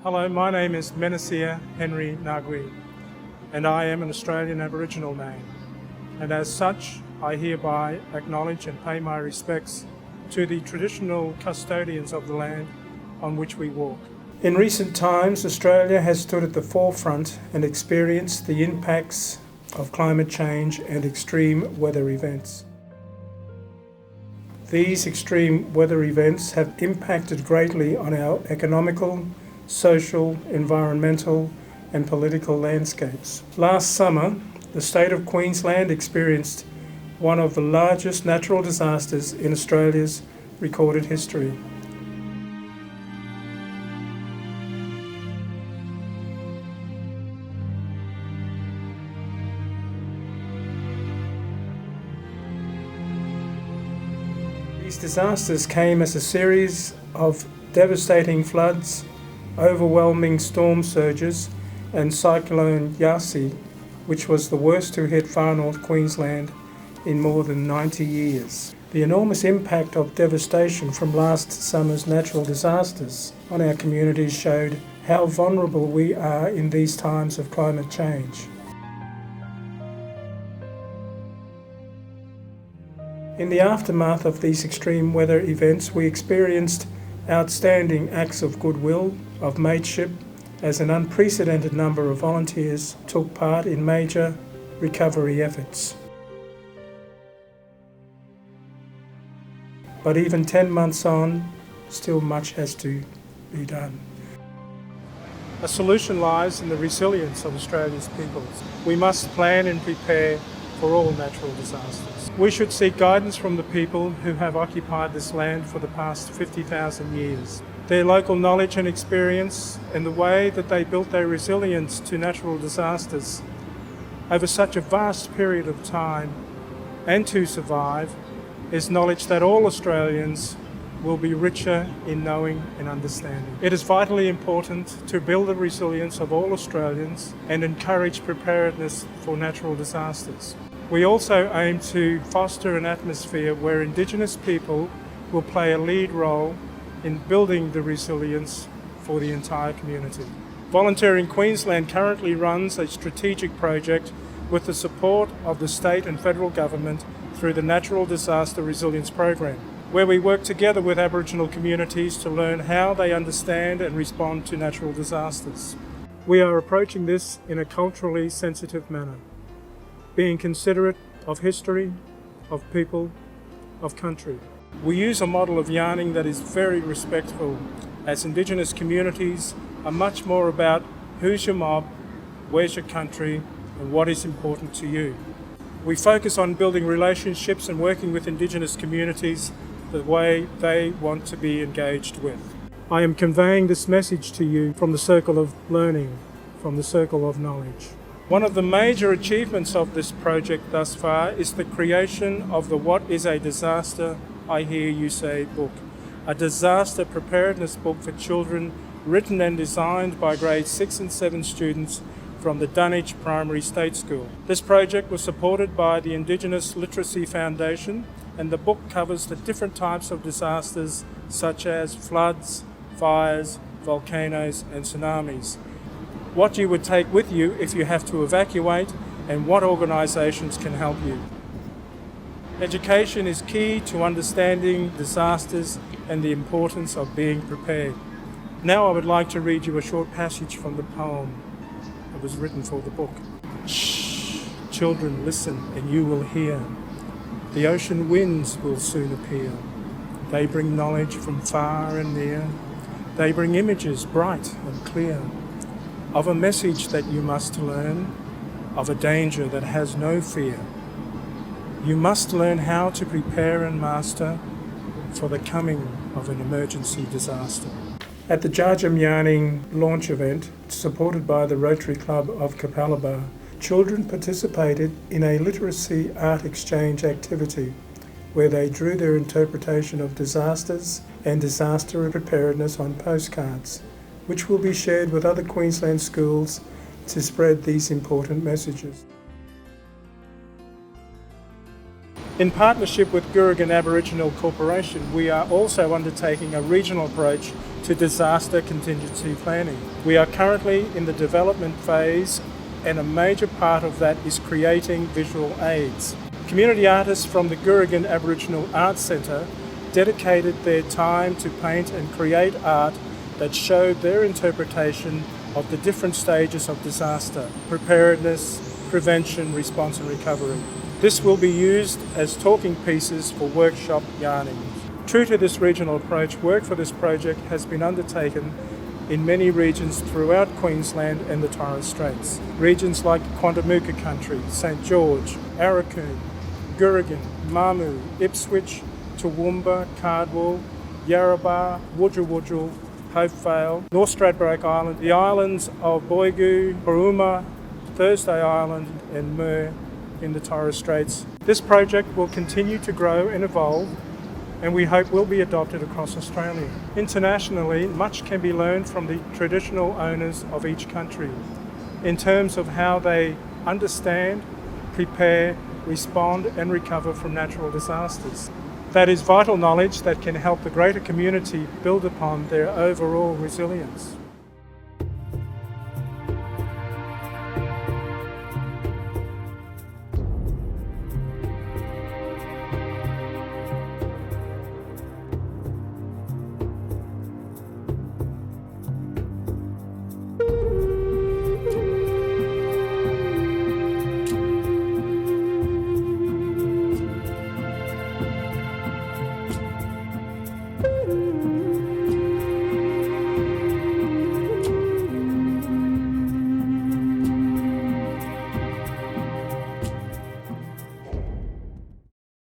Hello, my name is Menasia Henry Ngagui, and I am an Australian Aboriginal name. And as such, I hereby acknowledge and pay my respects to the traditional custodians of the land on which we walk. In recent times, Australia has stood at the forefront and experienced the impacts of climate change and extreme weather events. These extreme weather events have impacted greatly on our economical, social, environmental and political landscapes. Last summer, the state of Queensland experienced one of the largest natural disasters in Australia's recorded history. These disasters came as a series of devastating floods, overwhelming storm surges, and Cyclone Yasi, which was the worst to hit far north Queensland in more than 90 years. The enormous impact of devastation from last summer's natural disasters on our communities showed how vulnerable we are in these times of climate change. In the aftermath of these extreme weather events, we experienced outstanding acts of goodwill, of mateship, as an unprecedented number of volunteers took part in major recovery efforts. But even 10 months on, still much has to be done. A solution lies in the resilience of Australia's peoples. We must plan and prepare for all natural disasters. We should seek guidance from the people who have occupied this land for the past 50,000 years. Their local knowledge and experience and the way that they built their resilience to natural disasters over such a vast period of time and to survive is knowledge that all Australians will be richer in knowing and understanding. It is vitally important to build the resilience of all Australians and encourage preparedness for natural disasters. We also aim to foster an atmosphere where Indigenous people will play a lead role in building the resilience for the entire community. Volunteering Queensland currently runs a strategic project with the support of the state and federal government through the Natural Disaster Resilience Program, where we work together with Aboriginal communities to learn how they understand and respond to natural disasters. We are approaching this in a culturally sensitive manner, being considerate of history, of people, of country. We use a model of yarning that is very respectful, as Indigenous communities are much more about who's your mob, where's your country, and what is important to you. We focus on building relationships and working with Indigenous communities the way they want to be engaged with. I am conveying this message to you from the circle of learning, from the circle of knowledge. One of the major achievements of this project thus far is the creation of the What is a Disaster, I Hear You Say book, a disaster preparedness book for children written and designed by grades 6 and 7 students from the Dunwich Primary State School. This project was supported by the Indigenous Literacy Foundation, and the book covers the different types of disasters such as floods, fires, volcanoes and tsunamis, what you would take with you if you have to evacuate, and what organisations can help you. Education is key to understanding disasters and the importance of being prepared. Now I would like to read you a short passage from the poem that was written for the book. Shh, children, listen and you will hear. The ocean winds will soon appear. They bring knowledge from far and near. They bring images bright and clear of a message that you must learn, of a danger that has no fear. You must learn how to prepare and master for the coming of an emergency disaster. At the Jarjam Yarning launch event, supported by the Rotary Club of Capalaba, children participated in a literacy art exchange activity where they drew their interpretation of disasters and disaster preparedness on postcards, which will be shared with other Queensland schools to spread these important messages. In partnership with Gurrigan Aboriginal Corporation, we are also undertaking a regional approach to disaster contingency planning. We are currently in the development phase, and a major part of that is creating visual aids. Community artists from the Gurrigan Aboriginal Arts Centre dedicated their time to paint and create art that showed their interpretation of the different stages of disaster: preparedness, prevention, response and recovery. This will be used as talking pieces for workshop yarning. True to this regional approach, work for this project has been undertaken in many regions throughout Queensland and the Torres Straits. Regions like Quandamooka Country, St George, Arakoon, Gurrigan, Mamu, Ipswich, Toowoomba, Cardwell, Yarrabah, Wujal, Hopevale, North Stradbroke Island, the islands of Boigu, Brooma, Thursday Island and Mer in the Torres Straits. This project will continue to grow and evolve, and we hope will be adopted across Australia. Internationally, much can be learned from the traditional owners of each country in terms of how they understand, prepare, respond and recover from natural disasters. That is vital knowledge that can help the greater community build upon their overall resilience.